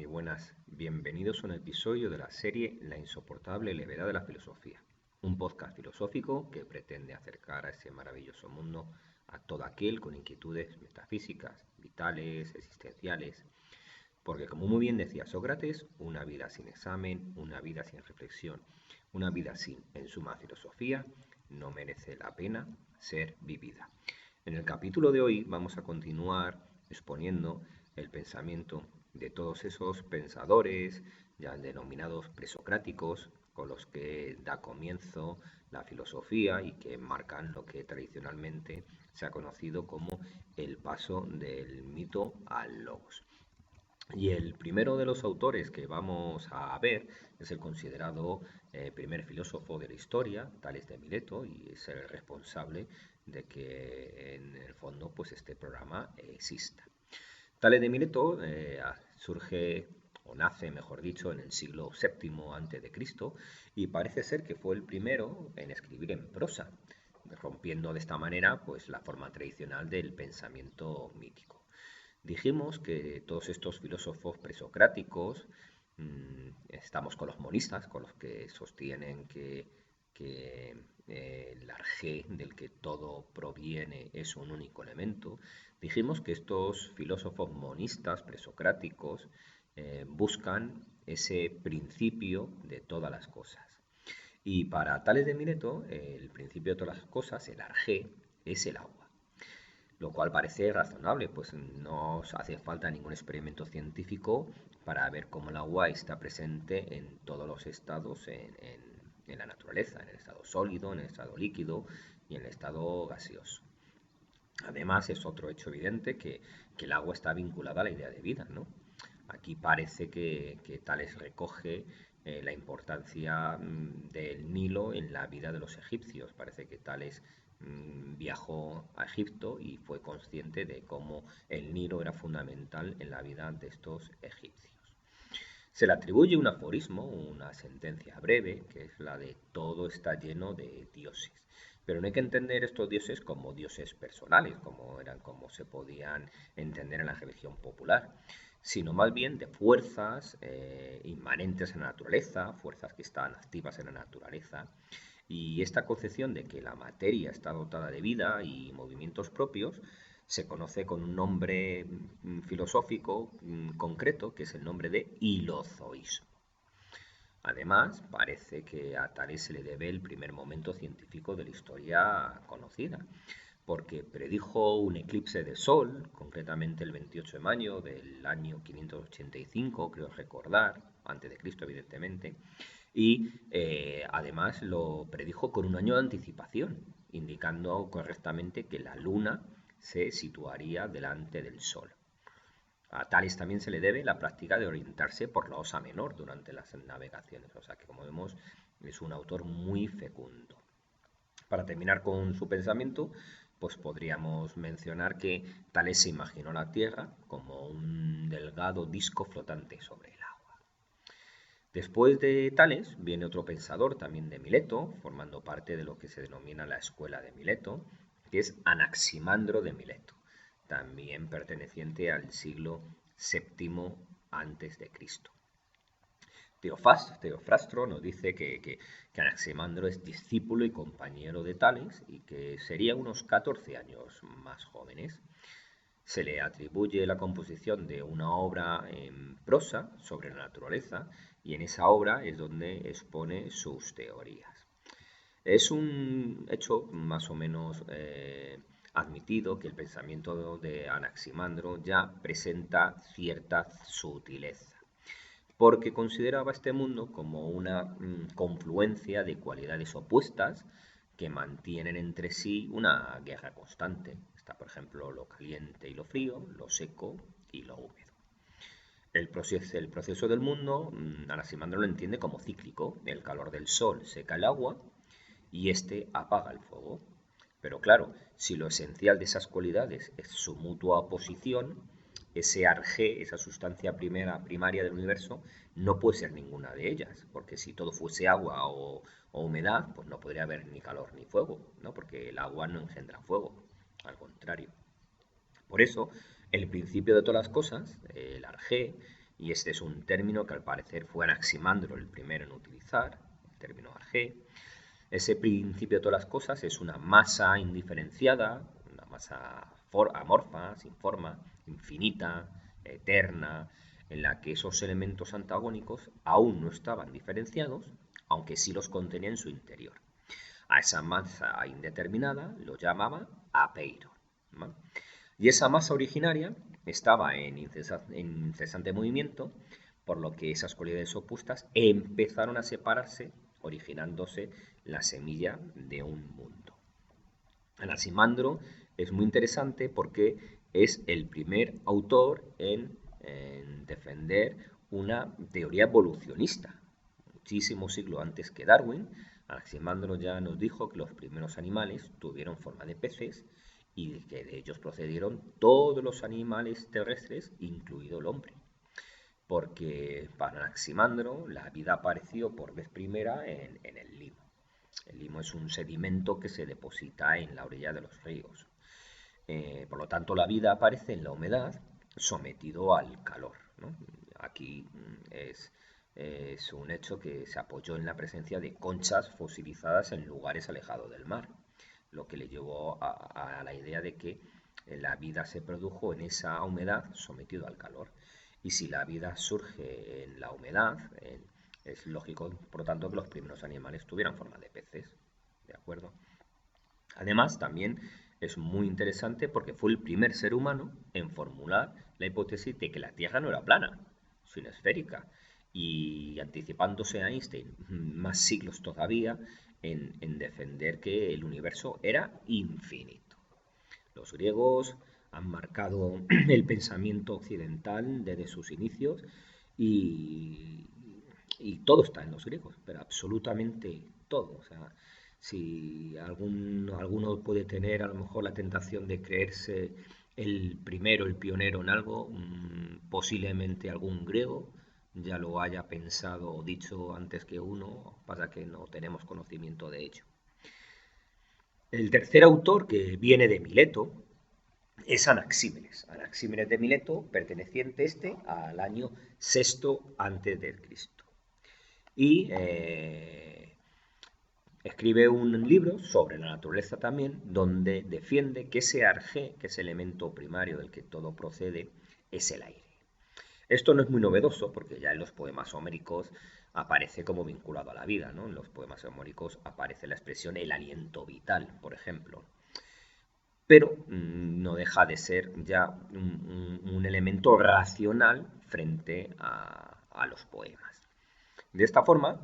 Muy buenas, bienvenidos a un episodio de la serie La insoportable levedad de la filosofía, un podcast filosófico que pretende acercar a ese maravilloso mundo a todo aquel con inquietudes metafísicas, vitales, existenciales, porque como muy bien decía Sócrates, una vida sin examen, una vida sin reflexión, una vida sin, en suma, filosofía, no merece la pena ser vivida. En el capítulo de hoy vamos a continuar exponiendo el pensamiento de todos esos pensadores, ya denominados presocráticos, con los que da comienzo la filosofía y que marcan lo que tradicionalmente se ha conocido como el paso del mito al logos. Y el primero de los autores que vamos a ver es el considerado primer filósofo de la historia, Tales de Mileto, y es el responsable de que en el fondo pues este programa exista. Tales de Mileto surge o nace, mejor dicho, en el siglo VII antes de Cristo y parece ser que fue el primero en escribir en prosa, rompiendo de esta manera pues la forma tradicional del pensamiento mítico. Dijimos que todos estos filósofos presocráticos, estamos con los monistas, con los que sostienen que el arjé del que todo proviene es un único elemento. Dijimos que estos filósofos monistas presocráticos buscan ese principio de todas las cosas. Y para Tales de Mileto, el principio de todas las cosas, el arjé, es el agua, lo cual parece razonable, pues no hace falta ningún experimento científico para ver cómo el agua está presente en todos los estados en la naturaleza, en el estado sólido, en el estado líquido y en el estado gaseoso. Además, es otro hecho evidente que el agua está vinculada a la idea de vida, ¿no? Aquí parece que Tales recoge la importancia del Nilo en la vida de los egipcios. Parece que Tales viajó a Egipto y fue consciente de cómo el Nilo era fundamental en la vida de estos egipcios. Se le atribuye un aforismo, una sentencia breve, que es la de todo está lleno de dioses. Pero no hay que entender estos dioses como dioses personales, como se podían entender en la religión popular, sino más bien de fuerzas inmanentes en la naturaleza, fuerzas que están activas en la naturaleza. Y esta concepción de que la materia está dotada de vida y movimientos propios se conoce con un nombre filosófico concreto, que es el nombre de hilozoísmo. Además, parece que a Tales se le debe el primer momento científico de la historia conocida, porque predijo un eclipse de sol, concretamente el 28 de mayo del año 585, creo recordar, antes de Cristo evidentemente, y además lo predijo con un año de anticipación, indicando correctamente que la luna se situaría delante del sol. A Tales también se le debe la práctica de orientarse por la Osa Menor durante las navegaciones, o sea que como vemos es un autor muy fecundo. Para terminar con su pensamiento, pues podríamos mencionar que Tales se imaginó la Tierra como un delgado disco flotante sobre el agua. Después de Tales viene otro pensador también de Mileto, formando parte de lo que se denomina la escuela de Mileto, que es Anaximandro de Mileto, también perteneciente al siglo VII antes de Cristo. Teofrastro nos dice que Anaximandro es discípulo y compañero de Tales y que sería unos 14 años más jóvenes. Se le atribuye la composición de una obra en prosa sobre la naturaleza y en esa obra es donde expone sus teorías. Es un hecho más o menos admitido que el pensamiento de Anaximandro ya presenta cierta sutileza, porque consideraba este mundo como una confluencia de cualidades opuestas que mantienen entre sí una guerra constante. Está, por ejemplo, lo caliente y lo frío, lo seco y lo húmedo. El proceso del mundo, Anaximandro lo entiende como cíclico. El calor del sol seca el agua y éste apaga el fuego. Pero claro, si lo esencial de esas cualidades es su mutua oposición, ese arjé, esa sustancia primaria del universo, no puede ser ninguna de ellas, porque si todo fuese agua o humedad, pues no podría haber ni calor ni fuego, ¿no? Porque el agua no engendra fuego, al contrario. Por eso, el principio de todas las cosas, el arjé, y este es un término que al parecer fue Anaximandro el primero en utilizar, el término arjé. Ese principio de todas las cosas es una masa indiferenciada, una masa amorfa, sin forma, infinita, eterna, en la que esos elementos antagónicos aún no estaban diferenciados, aunque sí los contenía en su interior. A esa masa indeterminada lo llamaba apeiro, ¿vale? Y esa masa originaria estaba en incesante movimiento, por lo que esas cualidades opuestas empezaron a separarse, originándose la semilla de un mundo. Anaximandro es muy interesante porque es el primer autor en defender una teoría evolucionista. Muchísimos siglos antes que Darwin, Anaximandro ya nos dijo que los primeros animales tuvieron forma de peces y que de ellos procedieron todos los animales terrestres, incluido el hombre. Porque para Anaximandro la vida apareció por vez primera en el limo. El limo es un sedimento que se deposita en la orilla de los ríos. Por lo tanto, la vida aparece en la humedad sometido al calor, ¿no? Aquí es un hecho que se apoyó en la presencia de conchas fosilizadas en lugares alejados del mar, lo que le llevó a la idea de que la vida se produjo en esa humedad sometido al calor. Y si la vida surge en la humedad, es lógico, por lo tanto, que los primeros animales tuvieran forma de peces. ¿De acuerdo? Además, también es muy interesante porque fue el primer ser humano en formular la hipótesis de que la Tierra no era plana, sino esférica. Y anticipándose a Einstein más siglos todavía en defender que el universo era infinito. Los griegos han marcado el pensamiento occidental desde sus inicios y, y todo está en los griegos, pero absolutamente todo. O sea, si alguno puede tener a lo mejor la tentación de creerse el primero, el pionero en algo, posiblemente algún griego ya lo haya pensado o dicho antes que uno, pasa que no tenemos conocimiento de ello. El tercer autor, que viene de Mileto, es Anaxímenes. Anaxímenes de Mileto, perteneciente al año sexto antes de Cristo. Y escribe un libro sobre la naturaleza también, donde defiende que ese arjé, que es el elemento primario del que todo procede, es el aire. Esto no es muy novedoso porque ya en los poemas homéricos aparece como vinculado a la vida, ¿no? En los poemas homéricos aparece la expresión el aliento vital, por ejemplo. Pero no deja de ser ya un elemento racional frente a los poemas. De esta forma,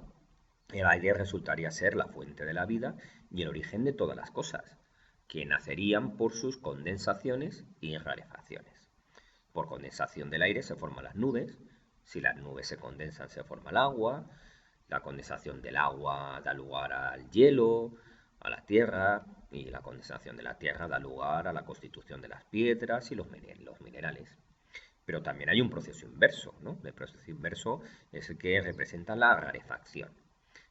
el aire resultaría ser la fuente de la vida y el origen de todas las cosas, que nacerían por sus condensaciones y rarefacciones. Por condensación del aire se forman las nubes, si las nubes se condensan se forma el agua, la condensación del agua da lugar al hielo, a la tierra, y la condensación de la tierra da lugar a la constitución de las piedras y los minerales. Pero también hay un proceso inverso, ¿no? El proceso inverso es el que representa la rarefacción.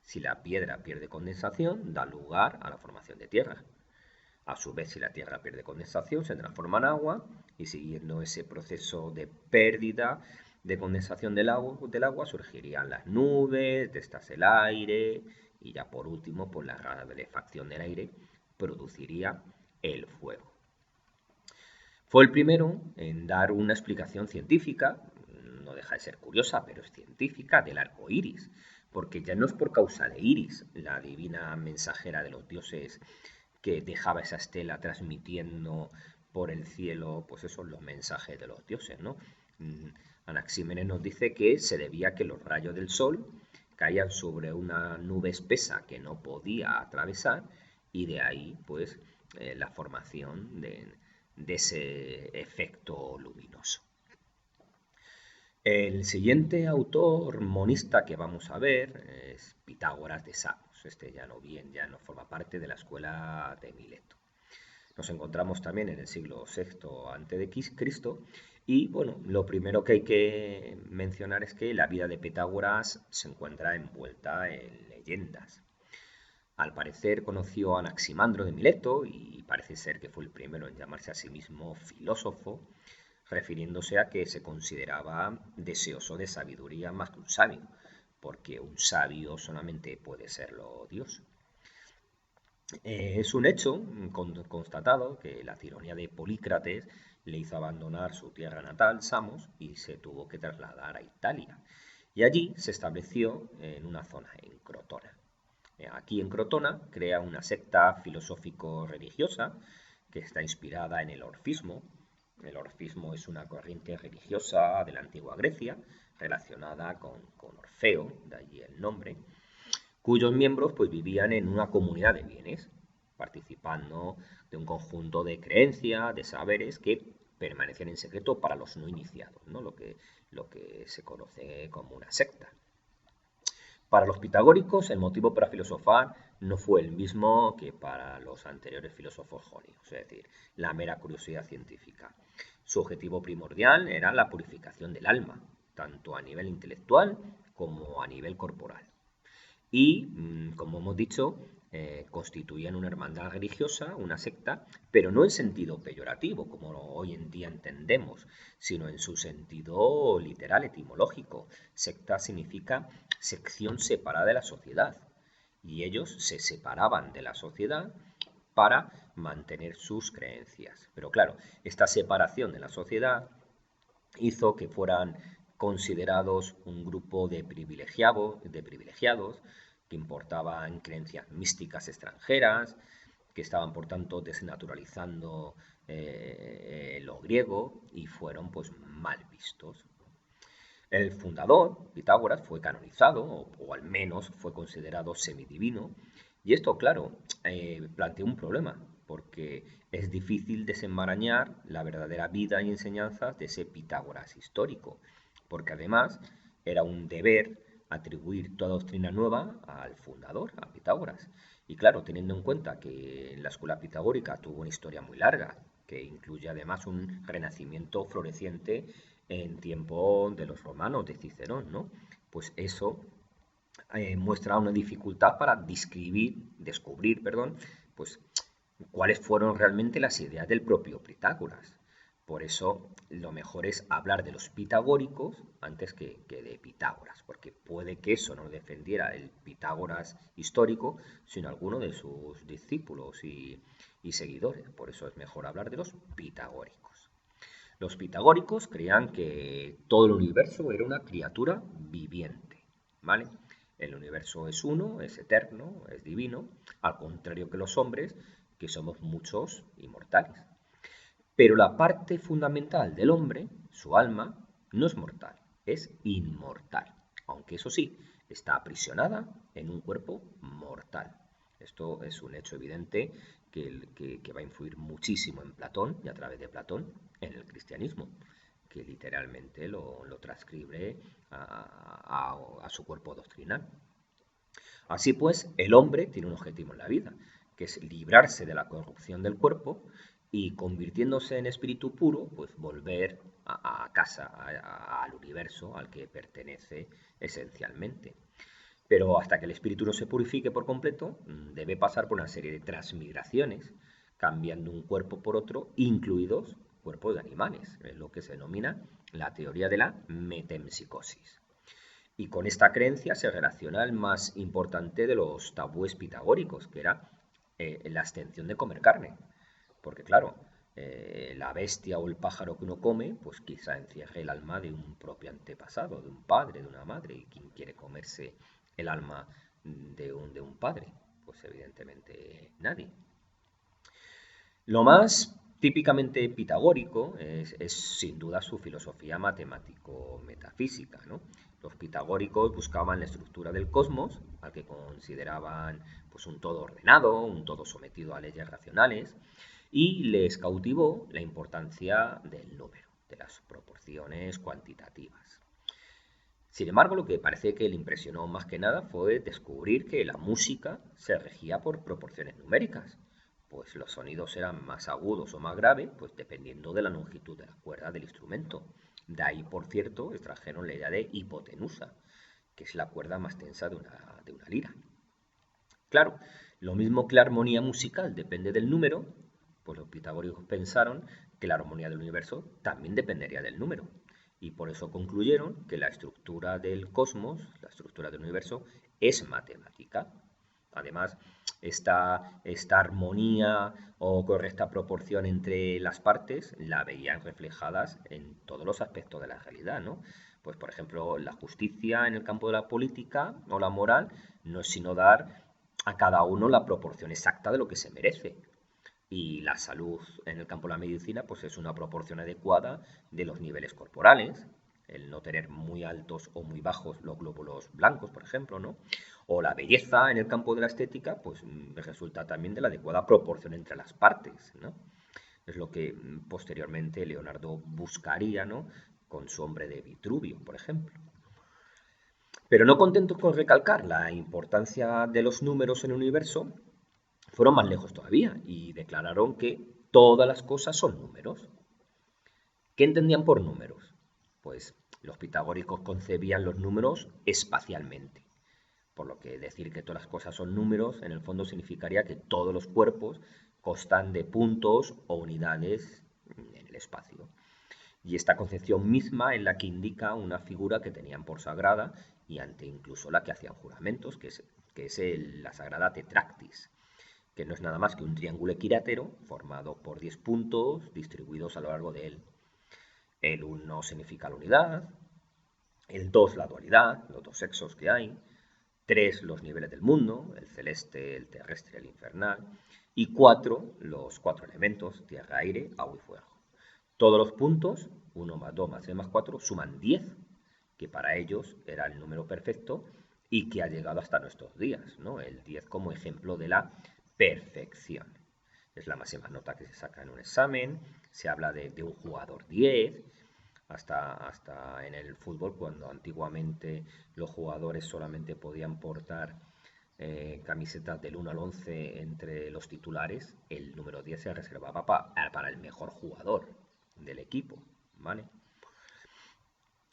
Si la piedra pierde condensación, da lugar a la formación de tierra. A su vez, si la tierra pierde condensación, se transforma en agua y siguiendo ese proceso de pérdida de condensación del agua surgirían las nubes, de estas el aire y ya por último, pues la rarefacción del aire produciría el fuego. Fue el primero en dar una explicación científica, no deja de ser curiosa, pero es científica, del arco iris, porque ya no es por causa de Iris, la divina mensajera de los dioses que dejaba esa estela transmitiendo por el cielo, pues eso, los mensajes de los dioses, ¿no? Anaxímenes nos dice que se debía a que los rayos del sol caían sobre una nube espesa que no podía atravesar y de ahí, pues, la formación de ese efecto luminoso. El siguiente autor monista que vamos a ver es Pitágoras de Samos. Este ya no forma parte de la escuela de Mileto. Nos encontramos también en el siglo VI a.C. Y bueno, lo primero que hay que mencionar es que la vida de Pitágoras se encuentra envuelta en leyendas. Al parecer conoció a Anaximandro de Mileto y parece ser que fue el primero en llamarse a sí mismo filósofo. refiriéndose a que se consideraba deseoso de sabiduría más que un sabio, porque un sabio solamente puede serlo Dios. Es un hecho constatado que la tiranía de Polícrates le hizo abandonar su tierra natal, Samos, y se tuvo que trasladar a Italia. Y allí se estableció en una zona, en Crotona. Aquí en Crotona crea una secta filosófico-religiosa que está inspirada en el orfismo. El orfismo es una corriente religiosa de la antigua Grecia relacionada con Orfeo, de allí el nombre, cuyos miembros pues vivían en una comunidad de bienes, participando de un conjunto de creencias, de saberes que permanecían en secreto para los no iniciados, ¿no? Lo que se conoce como una secta. Para los pitagóricos, el motivo para filosofar no fue el mismo que para los anteriores filósofos jónicos, es decir, la mera curiosidad científica. Su objetivo primordial era la purificación del alma, tanto a nivel intelectual como a nivel corporal. Y, como hemos dicho, constituían una hermandad religiosa, una secta, pero no en sentido peyorativo, como hoy en día entendemos, sino en su sentido literal, etimológico. Secta significa sección separada de la sociedad, y ellos se separaban de la sociedad para mantener sus creencias. Pero claro, esta separación de la sociedad hizo que fueran considerados un grupo de privilegiados que importaban creencias místicas extranjeras, que estaban por tanto desnaturalizando lo griego y fueron pues mal vistos. El fundador, Pitágoras, fue canonizado, o al menos fue considerado semidivino, y esto, claro, plantea un problema, porque es difícil desenmarañar la verdadera vida y enseñanzas de ese Pitágoras histórico, porque además era un deber atribuir toda doctrina nueva al fundador, a Pitágoras. Y claro, teniendo en cuenta que la escuela pitagórica tuvo una historia muy larga, que incluye además un renacimiento floreciente en tiempo de los romanos, de Cicerón, ¿no? Pues eso muestra una dificultad para descubrir, pues cuáles fueron realmente las ideas del propio Pitágoras. Por eso lo mejor es hablar de los pitagóricos antes que de Pitágoras, porque puede que eso no defendiera el Pitágoras histórico, sino alguno de sus discípulos y seguidores. Por eso es mejor hablar de los pitagóricos. Los pitagóricos creían que todo el universo era una criatura viviente, ¿vale? El universo es uno, es eterno, es divino, al contrario que los hombres, que somos muchos y mortales. Pero la parte fundamental del hombre, su alma, no es mortal, es inmortal, aunque eso sí, está aprisionada en un cuerpo mortal. Esto es un hecho evidente que va a influir muchísimo en Platón y a través de Platón en el cristianismo, que literalmente lo transcribe a su cuerpo doctrinal. Así pues, el hombre tiene un objetivo en la vida, que es librarse de la corrupción del cuerpo y convirtiéndose en espíritu puro, pues volver a casa, al universo al que pertenece esencialmente. Pero hasta que el espíritu no se purifique por completo, debe pasar por una serie de transmigraciones, cambiando un cuerpo por otro, incluidos cuerpos de animales, es lo que se denomina la teoría de la metempsicosis. Y con esta creencia se relaciona el más importante de los tabúes pitagóricos, que era la abstención de comer carne. Porque claro, la bestia o el pájaro que uno come, pues quizá encierre el alma de un propio antepasado, de un padre, de una madre. ¿Y quién quiere comerse el alma de un padre? Pues evidentemente nadie. Lo más típicamente pitagórico es sin duda su filosofía matemático-metafísica, ¿no? Los pitagóricos buscaban la estructura del cosmos, al que consideraban pues, un todo ordenado, un todo sometido a leyes racionales, y les cautivó la importancia del número, de las proporciones cuantitativas. Sin embargo, lo que parece que le impresionó más que nada fue descubrir que la música se regía por proporciones numéricas, pues los sonidos eran más agudos o más graves, pues dependiendo de la longitud de la cuerda del instrumento. De ahí, por cierto, extrajeron la idea de hipotenusa, que es la cuerda más tensa de una lira. Claro, lo mismo que la armonía musical depende del número, pues los pitagóricos pensaron que la armonía del universo también dependería del número. Y por eso concluyeron que la estructura del cosmos, la estructura del universo, es matemática. Además, esta armonía o correcta proporción entre las partes la veían reflejadas en todos los aspectos de la realidad, ¿no? Pues, por ejemplo, la justicia en el campo de la política o la moral no es sino dar a cada uno la proporción exacta de lo que se merece. Y la salud en el campo de la medicina, pues es una proporción adecuada de los niveles corporales, el no tener muy altos o muy bajos los glóbulos blancos, por ejemplo, ¿no? O la belleza en el campo de la estética, pues resulta también de la adecuada proporción entre las partes, ¿no? Es lo que posteriormente Leonardo buscaría, ¿no? Con su hombre de Vitruvio, por ejemplo. Pero no contentos con recalcar la importancia de los números en el universo, fueron más lejos todavía y declararon que todas las cosas son números. ¿Qué entendían por números? Pues los pitagóricos concebían los números espacialmente, por lo que decir que todas las cosas son números en el fondo significaría que todos los cuerpos constan de puntos o unidades en el espacio. Y esta concepción misma es la que indica una figura que tenían por sagrada y ante incluso la que hacían juramentos, que es la sagrada Tetractis, que no es nada más que un triángulo equilátero formado por 10 puntos distribuidos a lo largo de él. El 1 significa la unidad, el 2 la dualidad, los dos sexos que hay, 3 los niveles del mundo, el celeste, el terrestre, el infernal, y 4 los 4 elementos, tierra, aire, agua y fuego. Todos los puntos, 1 más 2 más 3 más 4, suman 10, que para ellos era el número perfecto y que ha llegado hasta nuestros días, ¿no? El 10 como ejemplo de la perfección. Es la máxima nota que se saca en un examen, se habla de un jugador 10, hasta en el fútbol, cuando antiguamente los jugadores solamente podían portar camisetas del 1 al 11 entre los titulares, el número 10 se reservaba para el mejor jugador del equipo, ¿vale?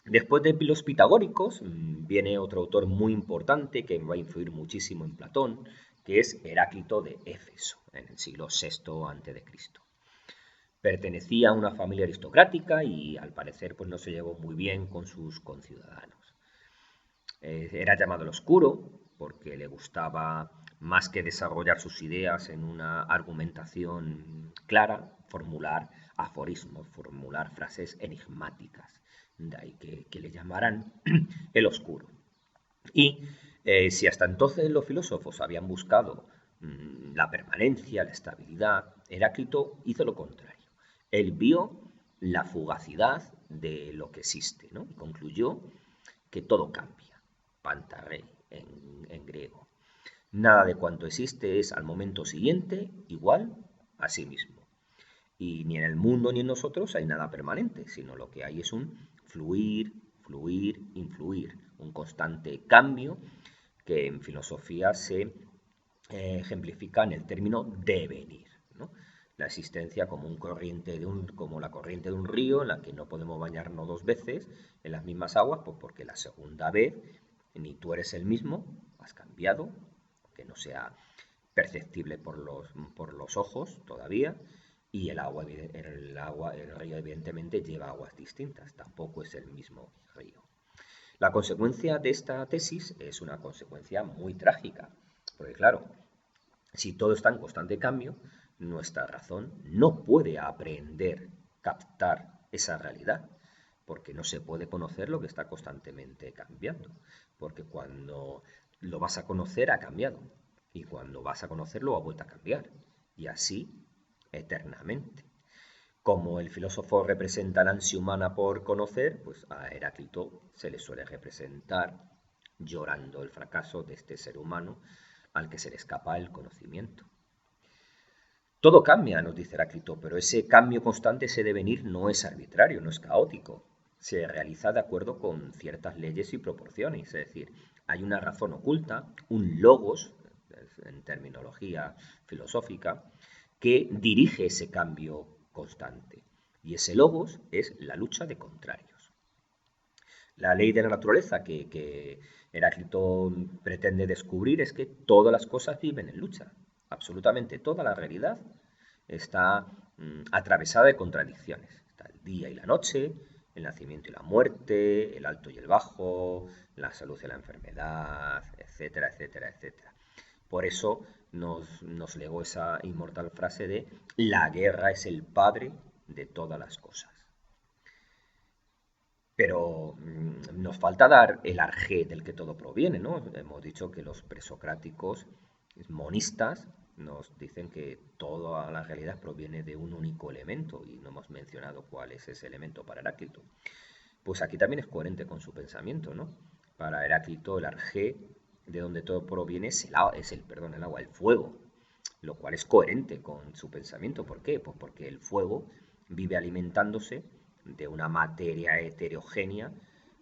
Después de los pitagóricos viene otro autor muy importante que va a influir muchísimo en Platón, que es Heráclito de Éfeso, en el siglo VI a.C. Pertenecía a una familia aristocrática y al parecer pues no se llevó muy bien con sus conciudadanos. Era llamado el Oscuro porque le gustaba, más que desarrollar sus ideas en una argumentación clara, formular aforismos, formular frases enigmáticas. De ahí que le llamaran el Oscuro. Y si hasta entonces los filósofos habían buscado la permanencia, la estabilidad, Heráclito hizo lo contrario. Él vio la fugacidad de lo que existe, ¿no? Y concluyó que todo cambia, pantarrei en griego. Nada de cuanto existe es al momento siguiente igual a sí mismo. Y ni en el mundo ni en nosotros hay nada permanente, sino lo que hay es un fluir, fluir, influir, un constante cambio que en filosofía se ejemplifica en el término devenir, ¿no? La existencia como, como la corriente de un río en la que no podemos bañarnos dos veces en las mismas aguas, pues porque la segunda vez ni tú eres el mismo, has cambiado, que no sea perceptible por los ojos todavía, y el río evidentemente lleva aguas distintas, tampoco es el mismo río. La consecuencia de esta tesis es una consecuencia muy trágica, porque claro, si todo está en constante cambio, nuestra razón no puede aprender, captar esa realidad, porque no se puede conocer lo que está constantemente cambiando, porque cuando lo vas a conocer ha cambiado, y cuando vas a conocerlo ha vuelto a cambiar, y así eternamente. Como el filósofo representa la ansia humana por conocer, pues a Heráclito se le suele representar llorando el fracaso de este ser humano al que se le escapa el conocimiento. Todo cambia, nos dice Heráclito, pero ese cambio constante, ese devenir, no es arbitrario, no es caótico. Se realiza de acuerdo con ciertas leyes y proporciones, es decir, hay una razón oculta, un logos, en terminología filosófica, que dirige ese cambio constante. Y ese logos es la lucha de contrarios. La ley de la naturaleza que Heráclito pretende descubrir es que todas las cosas viven en lucha. Absolutamente toda la realidad está atravesada de contradicciones. Está el día y la noche, el nacimiento y la muerte, el alto y el bajo, la salud y la enfermedad, etcétera, etcétera, etcétera. Por eso nos legó esa inmortal frase de la guerra es el padre de todas las cosas. Pero nos falta dar el arjé del que todo proviene, ¿no? Hemos dicho que los presocráticos monistas nos dicen que toda la realidad proviene de un único elemento y no hemos mencionado cuál es ese elemento para Heráclito. Pues aquí también es coherente con su pensamiento, ¿no? Para Heráclito el arjé de donde todo proviene es el agua, el fuego, lo cual es coherente con su pensamiento. ¿Por qué? Pues porque el fuego vive alimentándose de una materia heterogénea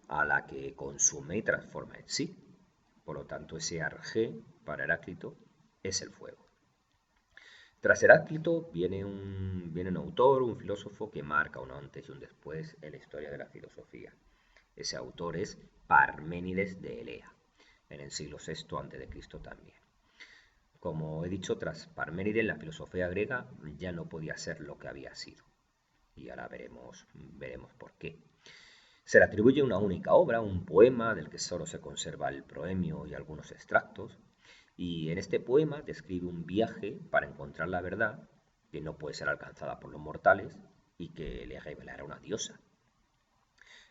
a la que consume y transforma en sí. Por lo tanto, ese arjé para Heráclito es el fuego. Tras Heráclito viene un autor, un filósofo que marca un antes y un después en la historia de la filosofía. Ese autor es Parménides de Elea, en el siglo VI a.C. también. Como he dicho, tras Parménides la filosofía griega ya no podía ser lo que había sido. Y ahora veremos por qué. Se le atribuye una única obra, un poema del que solo se conserva el proemio y algunos extractos, y en este poema describe un viaje para encontrar la verdad que no puede ser alcanzada por los mortales y que le revelará una diosa.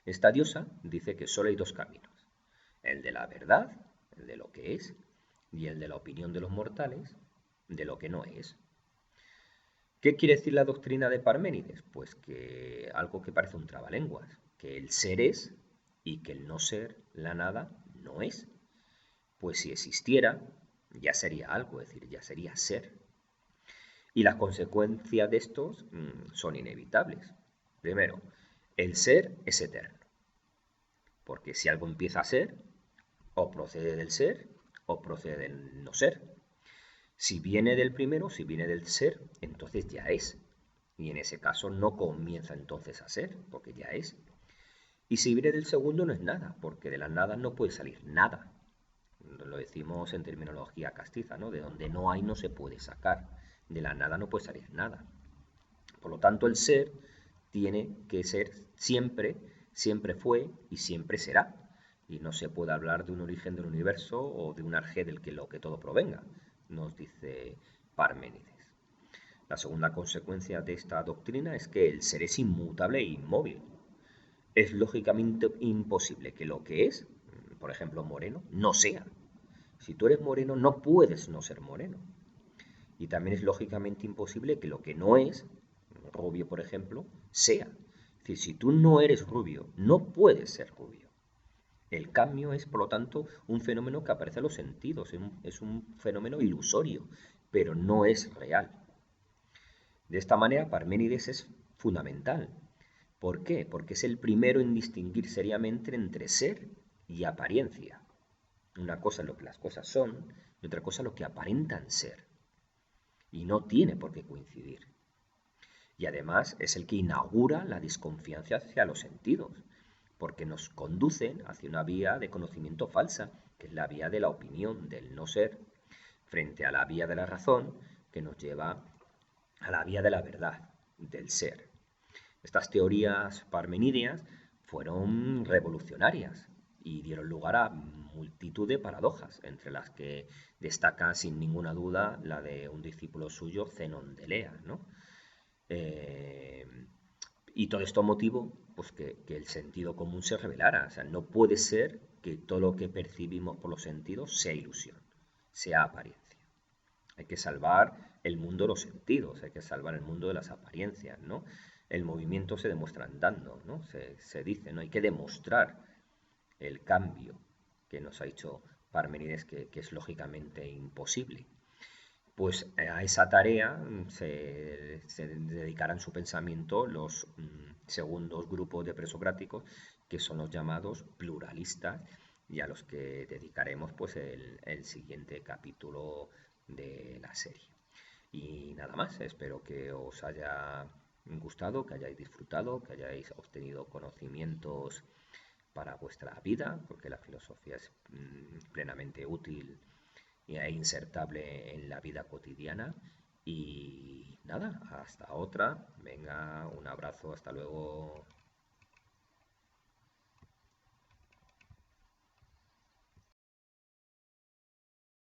Esta diosa dice que solo hay dos caminos, el de la verdad, el de lo que es, y el de la opinión de los mortales, de lo que no es. ¿Qué quiere decir la doctrina de Parménides? Pues que algo que parece un trabalenguas, que el ser es y que el no ser, la nada, no es. Pues si existiera, ya sería algo, es decir, ya sería ser. Y las consecuencias de estos son inevitables. Primero, el ser es eterno, porque si algo empieza a ser, o procede del ser o procede del no ser. Si viene del primero, si viene del ser, entonces ya es. Y en ese caso no comienza entonces a ser, porque ya es. Y si viene del segundo no es nada, porque de la nada no puede salir nada. Lo decimos en terminología castiza, ¿no? De donde no hay no se puede sacar. De la nada no puede salir nada. Por lo tanto, el ser tiene que ser siempre, siempre fue y siempre será. Y no se puede hablar de un origen del universo o de un arjé del que lo que todo provenga, nos dice Parménides. La segunda consecuencia de esta doctrina es que el ser es inmutable e inmóvil. Es lógicamente imposible que lo que es, por ejemplo, moreno, no sea. Si tú eres moreno, no puedes no ser moreno. Y también es lógicamente imposible que lo que no es, rubio por ejemplo, sea. Es decir, si tú no eres rubio, no puedes ser rubio. El cambio es, por lo tanto, un fenómeno que aparece a los sentidos, es un fenómeno ilusorio, pero no es real. De esta manera, Parménides es fundamental. ¿Por qué? Porque es el primero en distinguir seriamente entre ser y apariencia. Una cosa es lo que las cosas son y otra cosa es lo que aparentan ser. Y no tiene por qué coincidir. Y además es el que inaugura la desconfianza hacia los sentidos, porque nos conducen hacia una vía de conocimiento falsa, que es la vía de la opinión, del no ser, frente a la vía de la razón, que nos lleva a la vía de la verdad, del ser. Estas teorías parmenideas fueron revolucionarias y dieron lugar a multitud de paradojas, entre las que destaca sin ninguna duda la de un discípulo suyo, Zenón de Elea, ¿no? Eh, y todo esto motivó pues, que el sentido común se revelara. O sea, no puede ser que todo lo que percibimos por los sentidos sea ilusión, sea apariencia. Hay que salvar el mundo de los sentidos, hay que salvar el mundo de las apariencias, ¿no? El movimiento se demuestra andando, ¿no? Se dice, ¿no? Hay que demostrar el cambio que nos ha hecho Parmenides, que es lógicamente imposible. Pues a esa tarea se dedicarán su pensamiento los segundos grupos de presocráticos, que son los llamados pluralistas, y a los que dedicaremos pues el siguiente capítulo de la serie. Y nada más, espero que os haya gustado, que hayáis disfrutado, que hayáis obtenido conocimientos para vuestra vida, porque la filosofía es plenamente útil e insertable en la vida cotidiana Y nada, hasta otra. Venga, un abrazo, hasta luego.